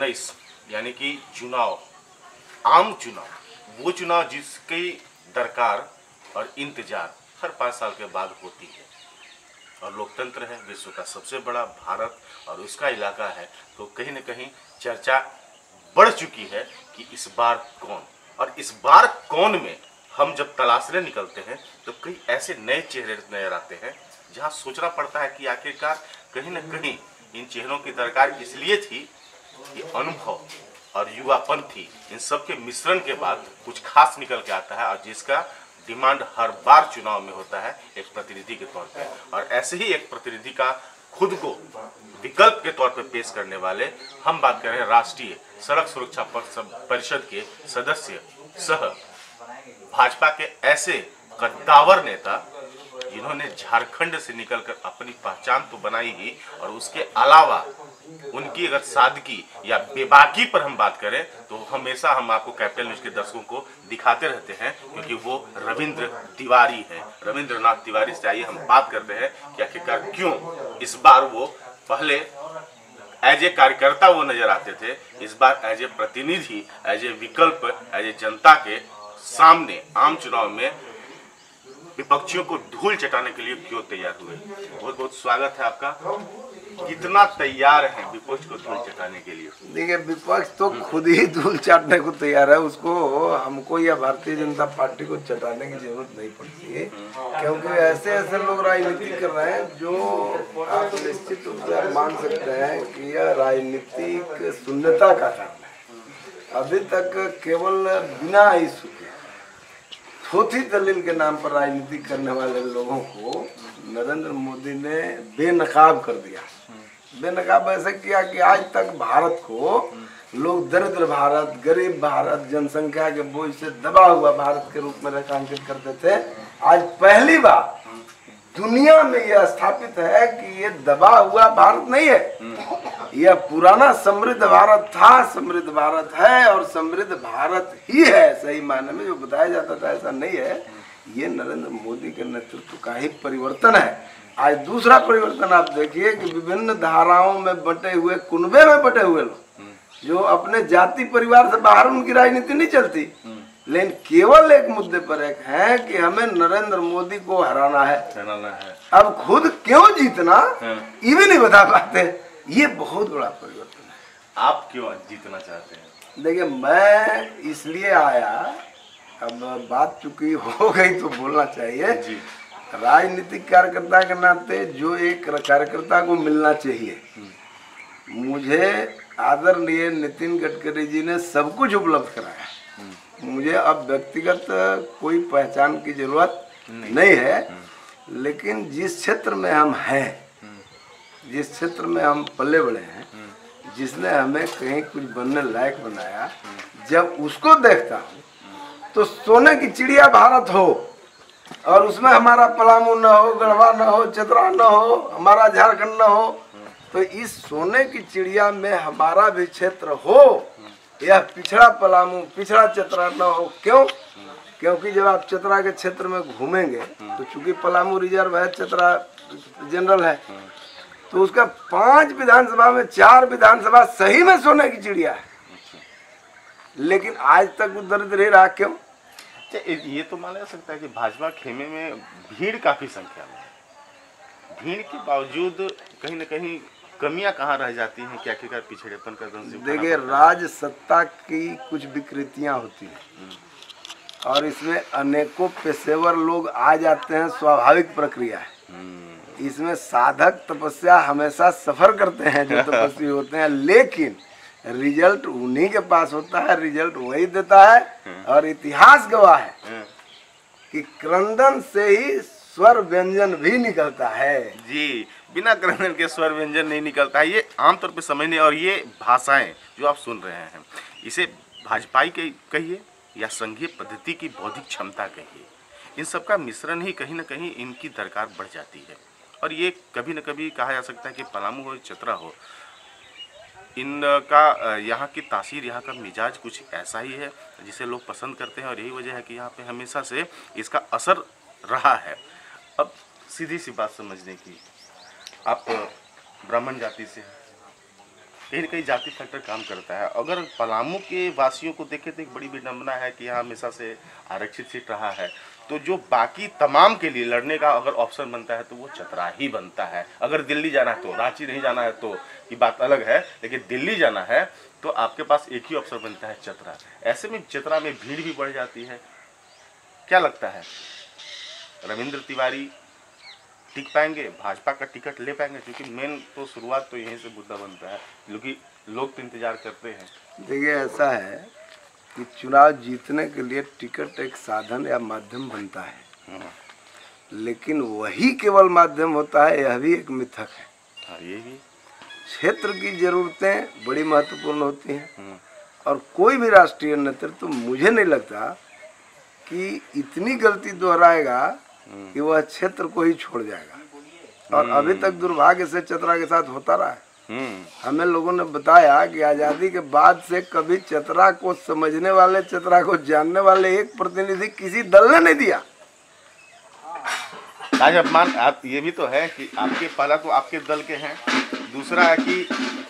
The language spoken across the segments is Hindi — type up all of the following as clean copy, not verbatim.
2019 यानी कि चुनाव, आम चुनाव, वो चुनाव जिसकी दरकार और इंतजार हर 5 साल के बाद होती है। और लोकतंत्र है, विश्व का सबसे बड़ा भारत और उसका इलाका है, तो कहीं न कहीं चर्चा बढ़ चुकी है कि इस बार कौन, और इस बार कौन में हम जब तलाशने निकलते हैं तो कई ऐसे नए चेहरे नजर आते हैं जहां सोचना पड़ता है कि आखिरकार कहीं न कहीं इन चेहरों की दरकार इसलिए थी कि अनुभव और युवापन थी, इन सब के मिश्रण के बाद कुछ खास निकल के आता है, और जिसका डिमांड हर बार चुनाव में होता है एक प्रतिनिधि के तौर पे। और ऐसे ही एक प्रतिनिधि का खुद को विकल्प के तौर पे पेश करने वाले हम बात कर रहे हैं राष्ट्रीय सड़क सुरक्षा परिषद के सदस्य सह भाजपा के ऐसे कद्दावर नेता जिन्होंने झारखंड से निकलकर अपनी पहचान तो बनाई ही, और उसके अलावा उनकी अगर सादगी या बेबाकी पर हम बात करें तो हमेशा हम आपको कैपिटल न्यूज के दर्शकों को दिखाते रहते हैं, क्योंकि वो रविंद्र तिवारी हैं। रविंद्रनाथ तिवारी से आइए हम बात करते हैं कि आखिरकार क्यों इस बार वो पहले एज ए कार्यकर्ता वो नजर आते थे, इस बार एज ए प्रतिनिधि, एज ए विकल्प, एज ए जनता के सामने आम चुनाव में विपक्षियों को धूल चटाने के लिए क्यों तैयार हुए। बहुत बहुत स्वागत है आपका। कितना तैयार है विपक्ष को धूल चटाने के लिए? देखिए, विपक्ष तो खुद ही धूल चाटने को तैयार है, उसको हमको या भारतीय जनता पार्टी को चटाने की जरूरत नहीं पड़ती है, क्योंकि ऐसे ऐसे लोग राजनीति कर रहे हैं जो आप निश्चित रूप से मान सकते हैं कि यह राजनीतिक शून्यता का कारण है। अभी तक केवल बिना इशू के थोथी दलील के नाम पर राजनीति करने वाले लोगों को नरेंद्र मोदी ने बेनकाब कर दिया। बेनकाब ऐसे किया कि आज तक भारत को लोग दरिद्र भारत, गरीब भारत, जनसंख्या के बोझ से दबा हुआ भारत के रूप में रेखांकित करते थे। आज पहली बार दुनिया में यह स्थापित है कि ये दबा हुआ भारत नहीं है, यह पुराना समृद्ध भारत था, समृद्ध भारत है और समृद्ध भारत ही है। सही मायने में जो बताया जाता था ऐसा नहीं है, ये नरेंद्र मोदी के नेतृत्व का ही परिवर्तन है। आज दूसरा परिवर्तन आप देखिए कि विभिन्न धाराओं में बटे हुए, कुनबे में बटे हुए लोग जो अपने जाति परिवार से बाहर, उनकी राजनीति नहीं चलती, लेकिन केवल एक मुद्दे पर एक है कि हमें नरेंद्र मोदी को हराना है। अब खुद क्यों जीतना ये भी नहीं बता पाते। ये बहुत बड़ा परिवर्तन है। आप क्यों जीतना चाहते हैं? देखिए, मैं इसलिए आया, अब बात चुकी हो गई तो बोलना चाहिए जी। राजनीतिक कार्यकर्ता के नाते जो एक कार्यकर्ता को मिलना चाहिए, मुझे आदरणीय नितिन गडकरी जी ने सब कुछ उपलब्ध कराया। मुझे अब व्यक्तिगत कोई पहचान की जरूरत नहीं है, लेकिन जिस क्षेत्र में हम हैं, जिस क्षेत्र में हम पले बड़े हैं, जिसने हमें कहीं कुछ बनने लायक बनाया, जब उसको देखता हूँ तो सोने की चिड़िया भारत हो और उसमें हमारा पलामू न हो, गढ़वा न हो, चतरा न हो, हमारा झारखंड न हो, तो इस सोने की चिड़िया में हमारा भी क्षेत्र हो, यह पिछड़ा पलामू, पिछड़ा चतरा न हो। क्यों? क्योंकि जब आप चतरा के क्षेत्र में घूमेंगे तो चूंकि पलामू रिजर्व है, चतरा जनरल है, तो उसका 5 विधानसभा में 4 विधानसभा सही में सोने की चिड़िया है, लेकिन आज तक वो दरिद्र ही रहा। क्यों? ये तो माना जा सकता है कि भाजपा खेमे में भीड़ काफी संख्या में, भीड़ के बावजूद कहीं न कहीं कमियां कहाँ रह जाती हैं, क्या आखिरकार पिछड़ेपन का दंश? देखिए, राज सत्ता की कुछ विकृतियां होती हैं और इसमें अनेकों पेशेवर लोग आ जाते हैं, स्वाभाविक प्रक्रिया है। इसमें साधक तपस्या हमेशा सफर करते हैं जो तपस्वी होते हैं, लेकिन रिजल्ट उन्हीं के पास होता है, रिजल्ट वही देता है। और इतिहास गवाह है कि क्रंदन से ही स्वर व्यंजन भी निकलता है जी। बिना क्रंदन के स्वर व्यंजन नहीं निकलता है, ये आमतौर पे समझने। और ये भाषाएं जो आप सुन रहे हैं, इसे भाजपाई के कहिए या संघीय पद्धति की बौद्धिक क्षमता कहिए, इन सब का मिश्रण ही कहीं ना कहीं इनकी दरकार बढ़ जाती है। और ये कभी न कभी कहा जा सकता है कि पलामू हो, चतरा हो, इनका यहाँ की तासीर, यहाँ का मिजाज कुछ ऐसा ही है जिसे लोग पसंद करते हैं, और यही वजह है कि यहाँ पे हमेशा से इसका असर रहा है। अब सीधी सी बात समझने की, आप ब्राह्मण जाति से हैं, कहीं ना कहीं जाति फैक्टर काम करता है। अगर पलामू के वासियों को देखें तो एक बड़ी विडंबना है कि यहाँ हमेशा से आरक्षित सीट रहा है, तो जो बाकी तमाम के लिए लड़ने का अगर ऑप्शन बनता है तो वो चतरा ही बनता है। अगर दिल्ली जाना है तो, रांची नहीं जाना है तो ये बात अलग है, लेकिन दिल्ली जाना है तो आपके पास एक ही ऑप्शन बनता है, चतरा। ऐसे में चतरा में भीड़ भी बढ़ जाती है। क्या लगता है, रविंद्र तिवारी टिक पाएंगे, भाजपा का टिकट ले पाएंगे? क्योंकि मेन तो शुरुआत तो यहीं से मुद्दा बनता है, क्योंकि लोग तो इंतजार करते हैं। देखिए, ऐसा है कि चुनाव जीतने के लिए टिकट एक साधन या माध्यम बनता है, लेकिन वही केवल माध्यम होता है, यह भी एक मिथक है। हाँ, ये भी क्षेत्र की जरूरतें बड़ी महत्वपूर्ण होती हैं, और कोई भी राष्ट्रीय नेतृत्व मुझे नहीं लगता कि इतनी गलती दोहराएगा कि वह क्षेत्र को ही छोड़ जाएगा। और अभी तक दुर्भाग्य से चतरा के साथ होता रहा है। हमें लोगों ने बताया कि आजादी के बाद से कभी चतरा को समझने वाले, चतरा को जानने वाले एक प्रतिनिधि किसी दल ने नहीं दिया। आज अपमान आप ये भी तो है कि आपके, पहला तो आपके दल के हैं, दूसरा है कि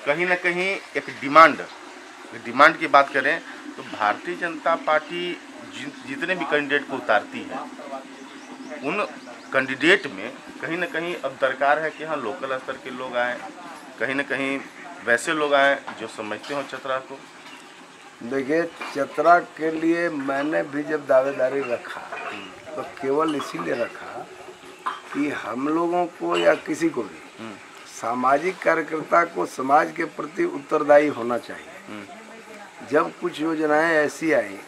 कहीं ना कहीं एक डिमांड की बात करें तो भारतीय जनता पार्टी जितने भी कैंडिडेट को उतारती है, उन कैंडिडेट में कहीं ना कहीं अब दरकार है कि हाँ लोकल स्तर के लोग आए, कहीं ना कहीं वैसे लोग आए जो समझते हो चतरा को। देखिए, चतरा के लिए मैंने भी जब दावेदारी रखा तो केवल इसीलिए रखा कि हम लोगों को या किसी को भी सामाजिक कार्यकर्ता को समाज के प्रति उत्तरदायी होना चाहिए। जब कुछ योजनाएं ऐसी आई,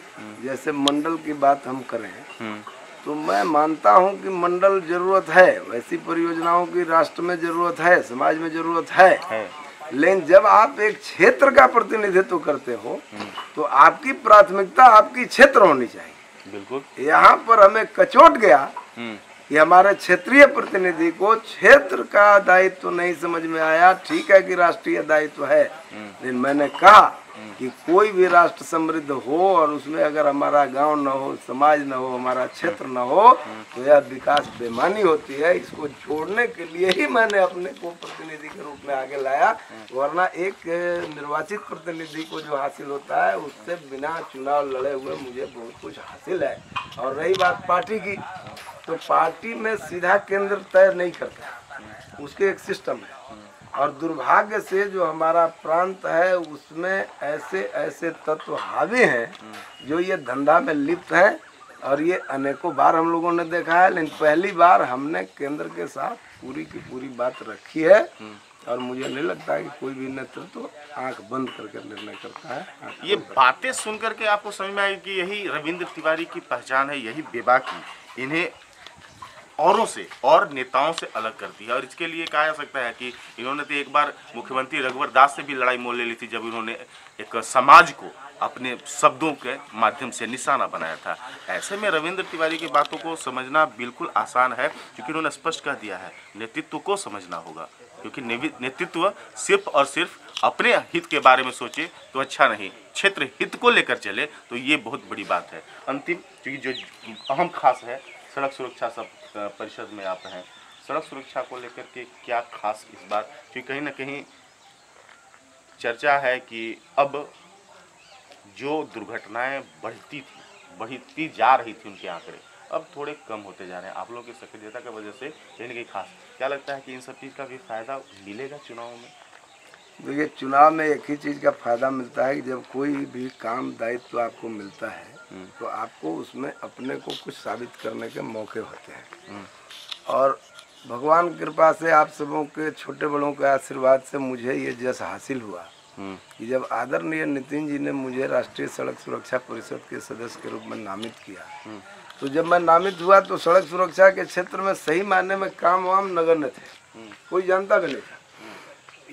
जैसे मंडल की बात हम करें, तो मैं मानता हूं कि मंडल जरूरत है, वैसी परियोजनाओं की राष्ट्र में जरूरत है, समाज में जरूरत है। लेकिन जब आप एक क्षेत्र का प्रतिनिधित्व करते हो तो आपकी प्राथमिकता आपकी क्षेत्र होनी चाहिए। बिल्कुल। यहाँ पर हमें कचोट गया कि हमारे क्षेत्रीय प्रतिनिधि को क्षेत्र का दायित्व नहीं समझ में आया। ठीक है कि राष्ट्रीय दायित्व है, लेकिन मैंने कहा कि कोई भी राष्ट्र समृद्ध हो और उसमें अगर हमारा गांव न हो, समाज न हो, हमारा क्षेत्र न हो, तो यह विकास बेमानी होती है। इसको जोड़ने के लिए ही मैंने अपने को प्रतिनिधि के रूप में आगे लाया, वरना एक निर्वाचित प्रतिनिधि को जो हासिल होता है उससे बिना चुनाव लड़े हुए मुझे बहुत कुछ हासिल है। और रही बात पार्टी की, तो पार्टी में सीधा केंद्र तय नहीं करता, उसके एक सिस्टम है। और दुर्भाग्य से जो हमारा प्रांत है उसमें ऐसे ऐसे तत्व हावी हैं जो ये धंधा में लिप्त हैं, और ये अनेकों बार हम लोगों ने देखा है। लेकिन पहली बार हमने केंद्र के साथ पूरी की पूरी बात रखी है, और मुझे नहीं लगता है कि कोई भी नेतृत्व आंख बंद करके निर्णय करता है। ये बातें सुन करके आपको समझ में आई कि यही रविंद्र तिवारी की पहचान है, यही बेबाकी इन्हें औरों से और नेताओं से अलग करती है। और इसके लिए कहा जा सकता है कि इन्होंने तो एक बार मुख्यमंत्री रघुवर दास से भी लड़ाई मोल ले ली थी, जब इन्होंने एक समाज को अपने शब्दों के माध्यम से निशाना बनाया था। ऐसे में रविंद्र तिवारी की बातों को समझना बिल्कुल आसान है, क्योंकि उन्होंने स्पष्ट कह दिया है नेतृत्व को समझना होगा, क्योंकि नेतृत्व सिर्फ और सिर्फ अपने हित के बारे में सोचे तो अच्छा नहीं, क्षेत्र हित को लेकर चले तो ये बहुत बड़ी बात है। अंतिम, क्योंकि जो अहम खास है, सड़क सुरक्षा सब परिषद में आप हैं, सड़क सुरक्षा को लेकर के क्या खास इस बार, क्योंकि कहीं ना कहीं चर्चा है कि अब जो दुर्घटनाएं बढ़ती जा रही थी, उनके आंकड़े अब थोड़े कम होते जा रहे हैं। आप लोगों की सक्रियता की वजह से कहीं ना कहीं खास क्या लगता है कि इन सब चीज़ का भी फायदा मिलेगा चुनाव में? देखिए, चुनाव में एक ही चीज़ का फायदा मिलता है कि जब कोई भी काम दायित्व आपको मिलता है तो आपको उसमें अपने को कुछ साबित करने के मौके होते हैं। और भगवान की कृपा से, आप सबों के छोटे बड़ों के आशीर्वाद से मुझे ये जस हासिल हुआ कि जब आदरणीय नितिन जी ने मुझे राष्ट्रीय सड़क सुरक्षा परिषद के सदस्य के रूप में नामित किया, तो जब मैं नामित हुआ तो सड़क सुरक्षा के क्षेत्र में सही मायने में काम वाम नगण्य थे, कोई जानता भी नहीं था।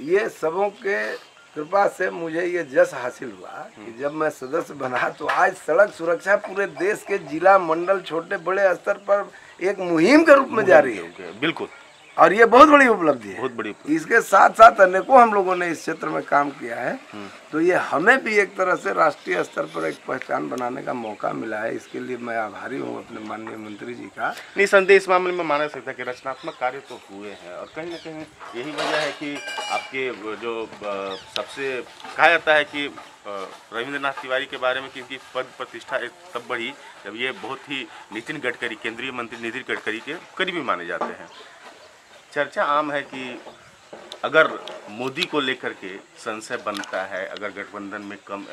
ये सबों के कृपा से मुझे ये जस हासिल हुआ कि जब मैं सदस्य बना तो आज सड़क सुरक्षा पूरे देश के जिला, मंडल, छोटे बड़े स्तर पर एक मुहिम के रूप में जारी है। बिल्कुल। और ये बहुत बड़ी उपलब्धि है। बहुत बड़ी उपलब्धि। इसके साथ साथ अनेकों हम लोगों ने इस क्षेत्र में काम किया है, तो ये हमें भी एक तरह से राष्ट्रीय स्तर पर एक पहचान बनाने का मौका मिला है। इसके लिए मैं आभारी हूँ अपने माननीय मंत्री जी का। निसंदेह इस मामले में माना सकता है कि रचनात्मक कार्य तो हुए हैं और कहीं ना कहीं यही वजह है कि आपके जो सबसे कहा जाता है कि रविंद्रनाथ तिवारी के बारे में कि इनकी पद प्रतिष्ठा तब बढ़ी जब ये बहुत ही नितिन गडकरी, केंद्रीय मंत्री नितिन गडकरी के करीबी माने जाते हैं। चर्चा आम है कि अगर मोदी को लेकर के संशय बनता है, अगर गठबंधन में कम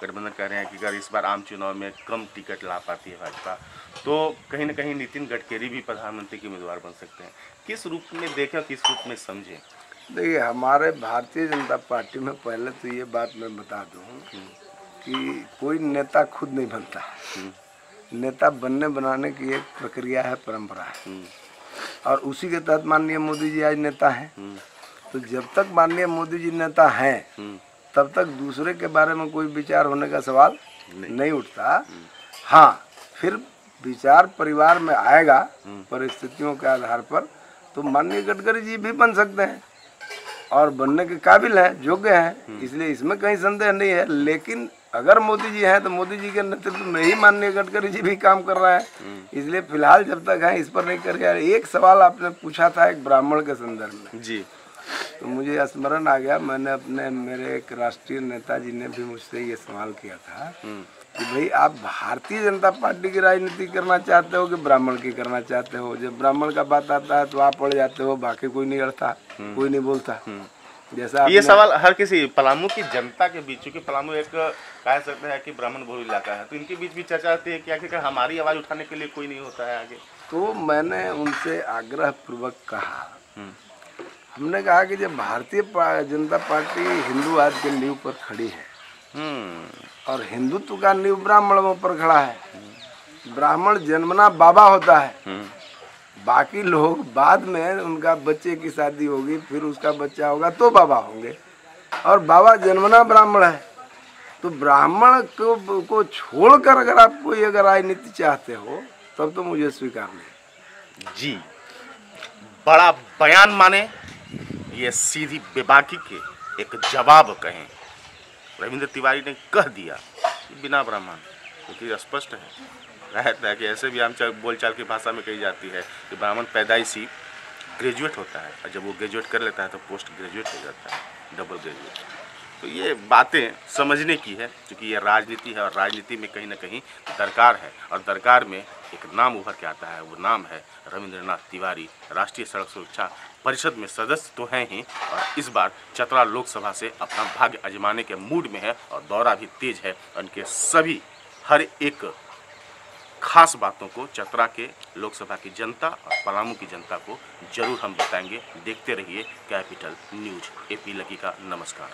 गठबंधन कह रहे हैं कि अगर इस बार आम चुनाव में कम टिकट ला पाती है भाजपा, तो कहीं ना कहीं नितिन गडकरी भी प्रधानमंत्री के उम्मीदवार बन सकते हैं। किस रूप में देखें, किस रूप में समझें? देखिए, हमारे भारतीय जनता पार्टी में पहले तो ये बात मैं बता दूं कि कोई नेता खुद नहीं बनता। नेता बनने बनाने की एक प्रक्रिया है, परंपरा है, और उसी के तहत माननीय मोदी जी आज नेता हैं। तो जब तक माननीय मोदी जी नेता हैं तब तक दूसरे के बारे में कोई विचार होने का सवाल नहीं उठता। हाँ, फिर विचार परिवार में आएगा परिस्थितियों के आधार पर, तो माननीय गडकरी जी भी बन सकते हैं और बनने के काबिल हैं, योग्य हैं, इसलिए इसमें कहीं संदेह नहीं है। लेकिन अगर मोदी जी हैं तो मोदी जी के नेतृत्व में ही माननीय गडकरी जी भी काम कर रहे हैं, इसलिए फिलहाल जब तक हैं इस पर नहीं कर रहे। एक सवाल आपने पूछा था एक ब्राह्मण के संदर्भ में जी, तो मुझे स्मरण आ गया, मैंने मेरे एक राष्ट्रीय नेता जी ने भी मुझसे ये सवाल किया था कि भाई आप भारतीय जनता पार्टी की राजनीति करना चाहते हो कि ब्राह्मण की करना चाहते हो? जब ब्राह्मण का बात आता है तो आप पड़ जाते हो, बाकी कोई नहीं अड़ता, कोई नहीं बोलता। जैसा ये सवाल हर किसी पलामू की जनता के बीच, क्योंकि पलामू एक कह सकते हैं कि ब्राह्मण बहुल इलाका है, तो इनके बीच भी चर्चा आती है कि आखिर हमारी आवाज उठाने के लिए कोई नहीं होता है आगे। तो मैंने उनसे आग्रह पूर्वक कहा, हमने कहा कि जब भारतीय जनता पार्टी हिंदूवाद के नींव पर खड़ी है और हिंदुत्व का नींव ब्राह्मणों पर खड़ा है, ब्राह्मण जन्मना बाबा होता है, बाकी लोग बाद में उनका बच्चे की शादी होगी, फिर उसका बच्चा होगा तो बाबा होंगे, और बाबा जन्मना ब्राह्मण है। तो ब्राह्मण को छोड़कर अगर आप कोई अगर राजनीति चाहते हो तब तो मुझे स्वीकार नहीं। जी, बड़ा बयान माने, ये सीधी बेबाकी के एक जवाब कहें, रविंद्र तिवारी ने कह दिया बिना ब्राह्मण, क्योंकि स्पष्ट है रहता है कि ऐसे भी आम बोलचाल की भाषा में कही जाती है कि ब्राह्मण पैदाइशी ग्रेजुएट होता है, और जब वो ग्रेजुएट कर लेता है तो पोस्ट ग्रेजुएट हो जाता है, डबल ग्रेजुएट। तो ये बातें समझने की है, क्योंकि ये राजनीति है और राजनीति में कहीं ना कहीं दरकार है, और दरकार में एक नाम उभर के आता है, वो नाम है रविंद्रनाथ तिवारी। राष्ट्रीय सड़क सुरक्षा परिषद में सदस्य तो हैं ही, और इस बार चतरा लोकसभा से अपना भाग्य आजमाने के मूड में है, और दौरा भी तेज है। उनके सभी हर एक खास बातों को चतरा के लोकसभा की जनता और पलामू की जनता को जरूर हम बताएंगे। देखते रहिए कैपिटल न्यूज। एपी लकी का नमस्कार।